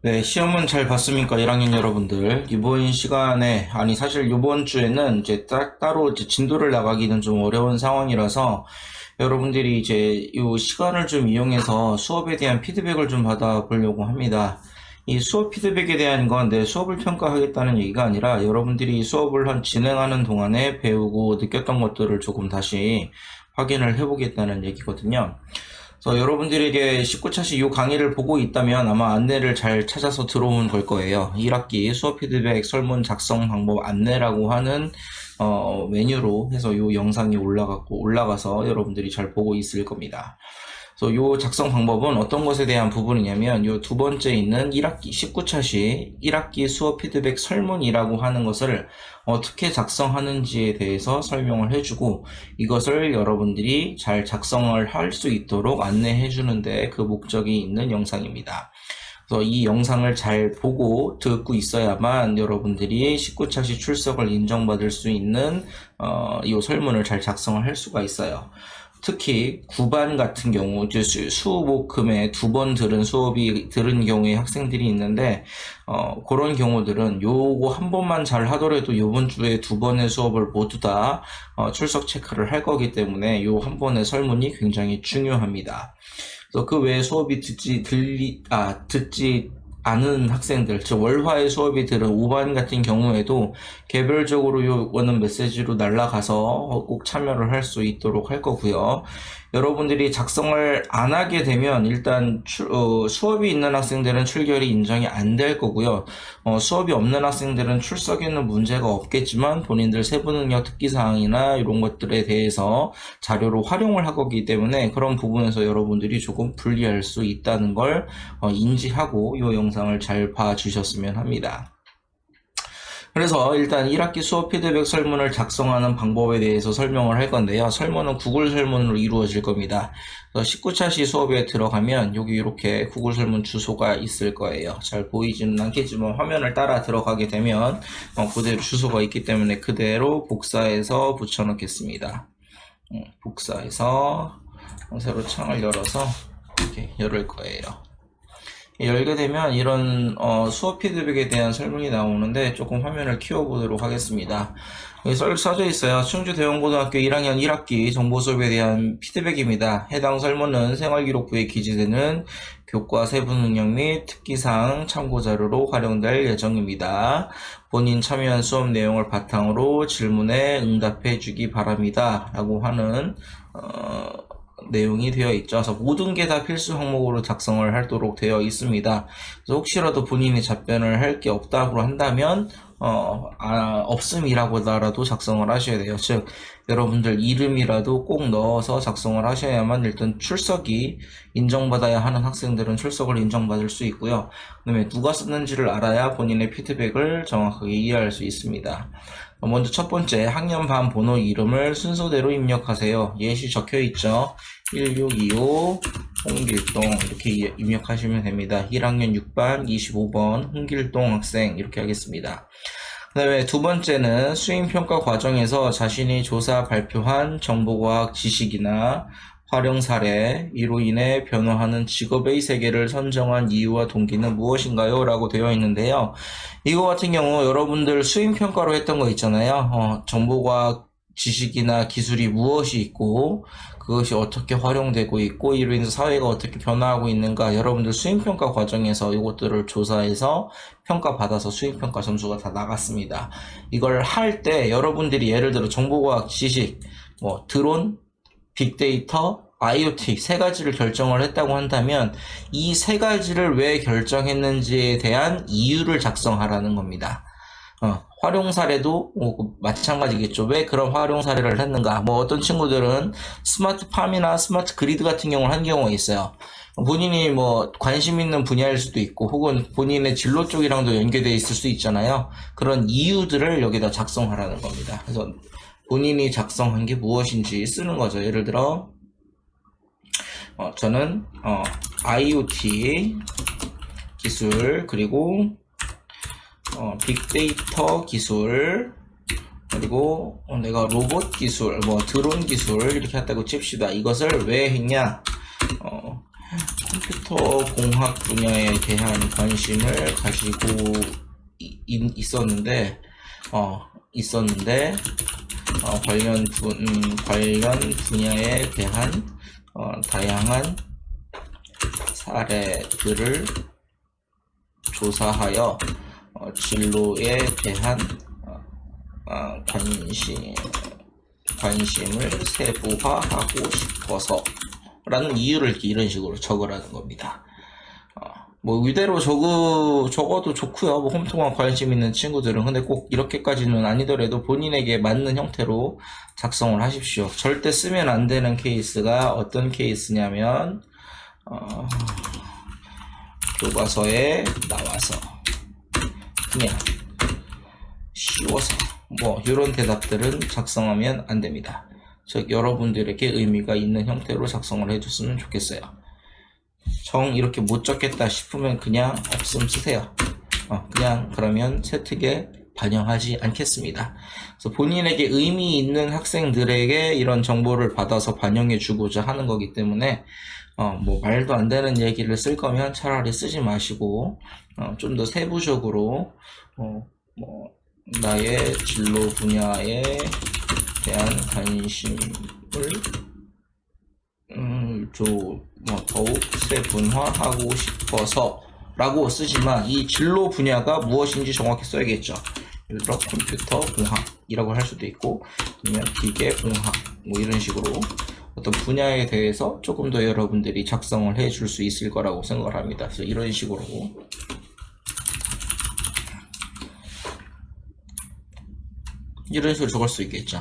네, 시험은 잘 봤습니까? 1학년 여러분들. 이번 시간에, 아니, 사실 이번 주에는 이제 따로 이제 진도를 나가기는 좀 어려운 상황이라서 여러분들이 이제 이 시간을 좀 이용해서 수업에 대한 피드백을 좀 받아보려고 합니다. 이 수업 피드백에 대한 건 내 수업을 평가하겠다는 얘기가 아니라 여러분들이 수업을 진행하는 동안에 배우고 느꼈던 것들을 조금 다시 확인을 해보겠다는 얘기거든요. 그래서 여러분들에게 19차시 이 강의를 보고 있다면 아마 안내를 잘 찾아서 들어온 걸 거예요. 1학기 수업 피드백 설문 작성 방법 안내라고 하는 메뉴로 해서 이 영상이 올라가서 여러분들이 잘 보고 있을 겁니다. 그래서 요 작성 방법은 어떤 것에 대한 부분이냐면 요 두 번째 있는 1학기 19차시 1학기 수업 피드백 설문이라고 하는 것을 어떻게 작성하는지에 대해서 설명을 해주고 이것을 여러분들이 잘 작성을 할 수 있도록 안내해 주는데 그 목적이 있는 영상입니다. 그래서 이 영상을 잘 보고 듣고 있어야만 여러분들이 19차시 출석을 인정받을 수 있는 이 설문을 잘 작성을 할 수가 있어요. 특히 9반 같은 경우 수목금에 2번 들은 경우에 학생들이 있는데 그런 경우들은 요거 한 번만 잘 하더라도 이번 주에 2번의 수업을 모두 다 출석 체크를 할 거기 때문에 요 한 번의 설문이 굉장히 중요합니다. 그래서 그 외에 수업이 듣지 않은 학생들, 즉 월화의 수업이 들은 5반 같은 경우에도 개별적으로 요거는 메시지로 날라가서 꼭 참여를 할 수 있도록 할 거고요. 여러분들이 작성을 안 하게 되면 일단 수업이 있는 학생들은 출결이 인정이 안 될 거고요. 수업이 없는 학생들은 출석에는 문제가 없겠지만 본인들 세부 능력 특기사항이나 이런 것들에 대해서 자료로 활용을 할 거기 때문에 그런 부분에서 여러분들이 조금 불리할 수 있다는 걸 인지하고 이 영상을 잘 봐주셨으면 합니다. 그래서 일단 1학기 수업 피드백 설문을 작성하는 방법에 대해서 설명을 할 건데요. 설문은 구글 설문으로 이루어질 겁니다. 19차시 수업에 들어가면 여기 이렇게 구글 설문 주소가 있을 거예요. 잘 보이지는 않겠지만 화면을 따라 들어가게 되면 그대로 주소가 있기 때문에 그대로 복사해서 붙여넣겠습니다. 복사해서 새로 창을 열어서 이렇게 열을 거예요. 열게 되면 이런 수업 피드백에 대한 설문이 나오는데 조금 화면을 키워보도록 하겠습니다. 여기 써져 있어요. 충주대원고등학교 1학년 1학기 정보수업에 대한 피드백입니다. 해당 설문은 생활기록부에 기재되는 교과 세부 능력 및 특기사항 참고자료로 활용될 예정입니다. 본인 참여한 수업 내용을 바탕으로 질문에 응답해 주기 바랍니다. 라고 하는 내용이 되어 있죠. 그래서 모든 게 다 필수 항목으로 작성을 하도록 되어 있습니다. 그래서 혹시라도 본인이 답변을 할 게 없다고 한다면 없음이라고라도 작성을 하셔야 돼요. 즉 여러분들 이름이라도 꼭 넣어서 작성을 하셔야만 일단 출석이 인정받아야 하는 학생들은 출석을 인정받을 수 있고요. 그다음에 누가 썼는지를 알아야 본인의 피드백을 정확하게 이해할 수 있습니다. 먼저 첫 번째 학년 반 번호 이름을 순서대로 입력하세요. 예시 적혀 있죠. 1625 홍길동 이렇게 입력하시면 됩니다. 1학년 6반 25번 홍길동 학생 이렇게 하겠습니다. 그 다음에 두 번째는 수행평가 과정에서 자신이 조사 발표한 정보과학 지식이나 활용 사례, 이로 인해 변화하는 직업의 세계를 선정한 이유와 동기는 무엇인가요? 라고 되어 있는데요. 이거 같은 경우 여러분들 수행평가로 했던 거 있잖아요. 정보과학 지식이나 기술이 무엇이 있고 그것이 어떻게 활용되고 있고 이로 인해서 사회가 어떻게 변화하고 있는가 여러분들 수행평가 과정에서 이것들을 조사해서 평가받아서 수행평가 점수가 다 나갔습니다. 이걸 할 때 여러분들이 예를 들어 정보과학 지식, 드론, 빅데이터, IoT 세 가지를 결정을 했다고 한다면 이 세 가지를 왜 결정했는지에 대한 이유를 작성하라는 겁니다. 활용 사례도 마찬가지겠죠. 왜 그런 활용 사례를 했는가? 어떤 친구들은 스마트팜이나 스마트 그리드 같은 경우를 한 경우가 있어요. 본인이 관심 있는 분야일 수도 있고 혹은 본인의 진로 쪽이랑도 연계되어 있을 수 있잖아요. 그런 이유들을 여기다 작성하라는 겁니다. 그래서 본인이 작성한 게 무엇인지 쓰는 거죠. 예를 들어 저는 IoT 기술 그리고 빅데이터 기술 그리고 내가 로봇 기술 드론 기술 이렇게 했다고 칩시다. 이것을 왜 했냐? 컴퓨터 공학 분야에 대한 관심을 가지고 있었는데, 관련 분야에 대한 다양한 사례들을 조사하여 진로에 대한 관심을 세부화하고 싶어서 라는 이유를 이런 식으로 적으라는 겁니다. 뭐 이대로 적어도 좋고요. 뭐 컴퓨터만 관심 있는 친구들은. 근데 꼭 이렇게까지는 아니더라도 본인에게 맞는 형태로 작성을 하십시오. 절대 쓰면 안 되는 케이스가 어떤 케이스냐면 교과서에 나와서 그냥 쉬워서 뭐 이런 대답들은 작성하면 안 됩니다. 즉 여러분들에게 의미가 있는 형태로 작성을 해줬으면 좋겠어요. 이렇게 못 적겠다 싶으면 그냥 없음 쓰세요. 그냥 그러면 채택에 반영하지 않겠습니다. 그래서 본인에게 의미 있는 학생들에게 이런 정보를 받아서 반영해 주고자 하는 거기 때문에 뭐 말도 안 되는 얘기를 쓸 거면 차라리 쓰지 마시고 좀 더 세부적으로 뭐 나의 진로 분야에 대한 관심을 더욱 세분화하고 싶어서 라고 쓰지만 이 진로 분야가 무엇인지 정확히 써야겠죠. 예를 들어 컴퓨터 공학이라고 할 수도 있고 아니면 기계 공학 뭐 이런 식으로 어떤 분야에 대해서 조금 더 여러분들이 작성을 해 줄 수 있을 거라고 생각을 합니다. 그래서 이런 식으로 적을 수 있겠죠.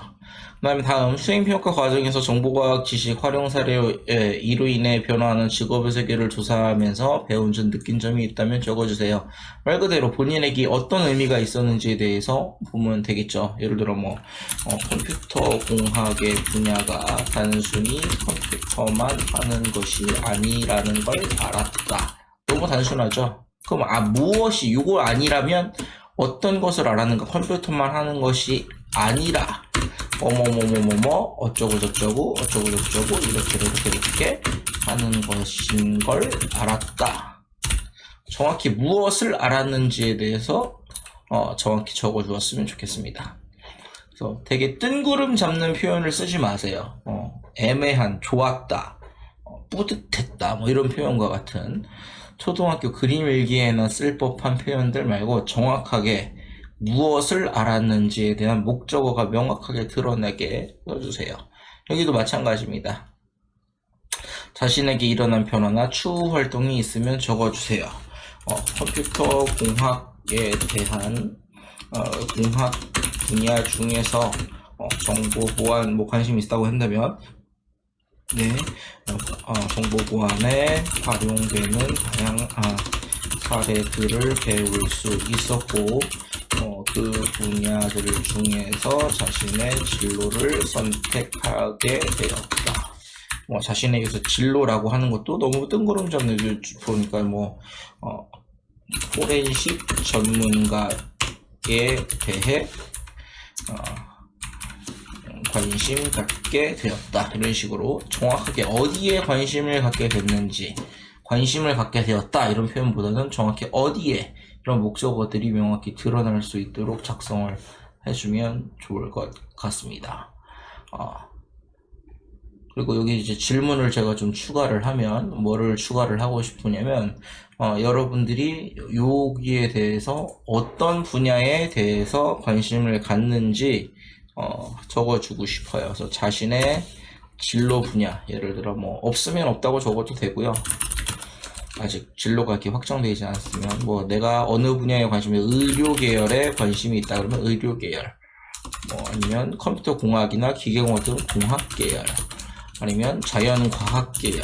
그 다음에 다음 수행평가 과정에서 정보과학 지식 활용 사례에 이로 인해 변화하는 직업의 세계를 조사하면서 배운 점 느낀 점이 있다면 적어주세요. 말 그대로 본인에게 어떤 의미가 있었는지에 대해서 보면 되겠죠. 예를 들어 컴퓨터 공학의 분야가 단순히 컴퓨터만 하는 것이 아니라는 걸 알았다. 너무 단순하죠. 그럼 무엇이 이거 아니라면 어떤 것을 알았는가? 컴퓨터만 하는 것이 아니라 어쩌고 저쩌고 이렇게 하는 것인 걸 알았다. 정확히 무엇을 알았는지에 대해서 정확히 적어 주었으면 좋겠습니다. 그래서 되게 뜬구름 잡는 표현을 쓰지 마세요. 애매한, 좋았다, 뿌듯했다 뭐 이런 표현과 같은 초등학교 그림 일기에나 쓸 법한 표현들 말고 정확하게 무엇을 알았는지에 대한 목적어가 명확하게 드러나게 써주세요. 여기도 마찬가지입니다. 자신에게 일어난 변화나 추후 활동이 있으면 적어주세요. 컴퓨터 공학에 대한 공학 분야 중에서 정보 보안 관심이 있다고 한다면 정보 보안에 활용되는 다양한 사례들을 배울 수 있었고 그 분야들 중에서 자신의 진로를 선택하게 되었다. 자신에게서 진로라고 하는 것도 너무 뜬구름 잡는 보니까 포렌식 전문가에 대해 관심 갖게 되었다. 이런 식으로 정확하게 어디에 관심을 갖게 됐는지 관심을 갖게 되었다 이런 표현보다는 정확히 어디에 이런 목적어들이 명확히 드러날 수 있도록 작성을 해주면 좋을 것 같습니다. 그리고 여기 이제 질문을 제가 좀 추가를 하면 뭐를 추가를 하고 싶으냐면 여러분들이 여기에 대해서 어떤 분야에 대해서 관심을 갖는지 적어주고 싶어요. 그래서 자신의 진로 분야, 예를 들어 없으면 없다고 적어도 되고요. 아직 진로가 이렇게 확정되지 않았으면 내가 어느 분야에 관심이 의료 계열에 관심이 있다 그러면 의료 계열, 아니면 컴퓨터 공학이나 기계공학 등 공학 계열, 아니면 자연과학 계열,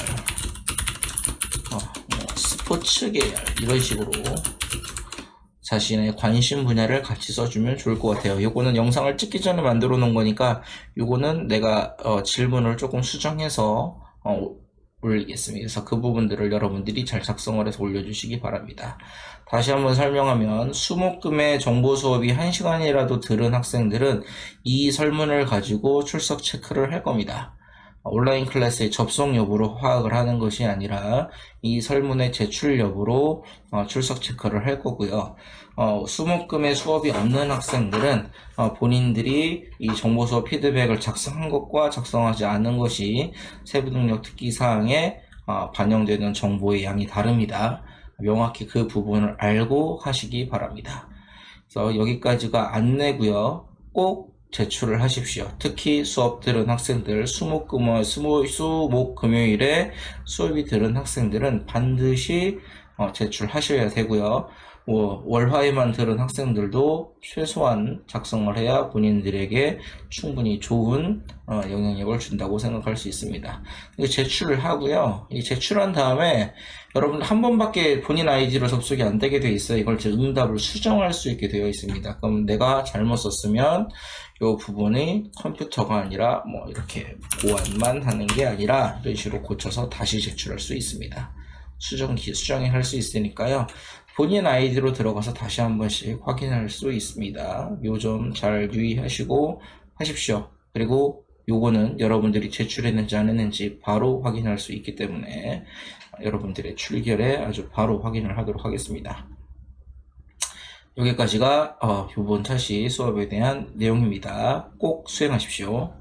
스포츠 계열 이런 식으로 자신의 관심 분야를 같이 써주면 좋을 것 같아요. 요거는 영상을 찍기 전에 만들어 놓은 거니까 요거는 내가 질문을 조금 수정해서 올리겠습니다. 그래서 그 부분들을 여러분들이 잘 작성을 해서 올려주시기 바랍니다. 다시 한번 설명하면 수목금의 정보 수업이 1시간이라도 들은 학생들은 이 설문을 가지고 출석 체크를 할 겁니다. 온라인 클래스의 접속 여부로 파악을 하는 것이 아니라 이 설문의 제출 여부로 출석 체크를 할 거고요. 수목금의 수업이 없는 학생들은 본인들이 이 정보 수업 피드백을 작성한 것과 작성하지 않은 것이 세부능력 특기사항에 반영되는 정보의 양이 다릅니다. 명확히 그 부분을 알고 하시기 바랍니다. 그래서 여기까지가 안내고요. 꼭 제출을 하십시오. 특히 수업 들은 학생들, 수목 금요일에 수업이 들은 학생들은 반드시 제출하셔야 되고요. 월화에만 들은 학생들도 최소한 작성을 해야 본인들에게 충분히 좋은 영향력을 준다고 생각할 수 있습니다. 제출을 하고요. 이 제출한 다음에 여러분 한 번밖에 본인 아이디로 접속이 안 되게 되어 있어요. 이걸 응답을 수정할 수 있게 되어 있습니다. 그럼 내가 잘못 썼으면 이 부분이 컴퓨터가 아니라 뭐 이렇게 보완만 하는 게 아니라 이런 식으로 고쳐서 다시 제출할 수 있습니다. 수정이 할 수 있으니까요. 본인 아이디로 들어가서 다시 한 번씩 확인할 수 있습니다. 요 점 잘 유의하시고 하십시오. 그리고 요거는 여러분들이 제출했는지 안 했는지 바로 확인할 수 있기 때문에 여러분들의 출결에 아주 바로 확인을 하도록 하겠습니다. 여기까지가 요번 차시 수업에 대한 내용입니다. 꼭 수행하십시오.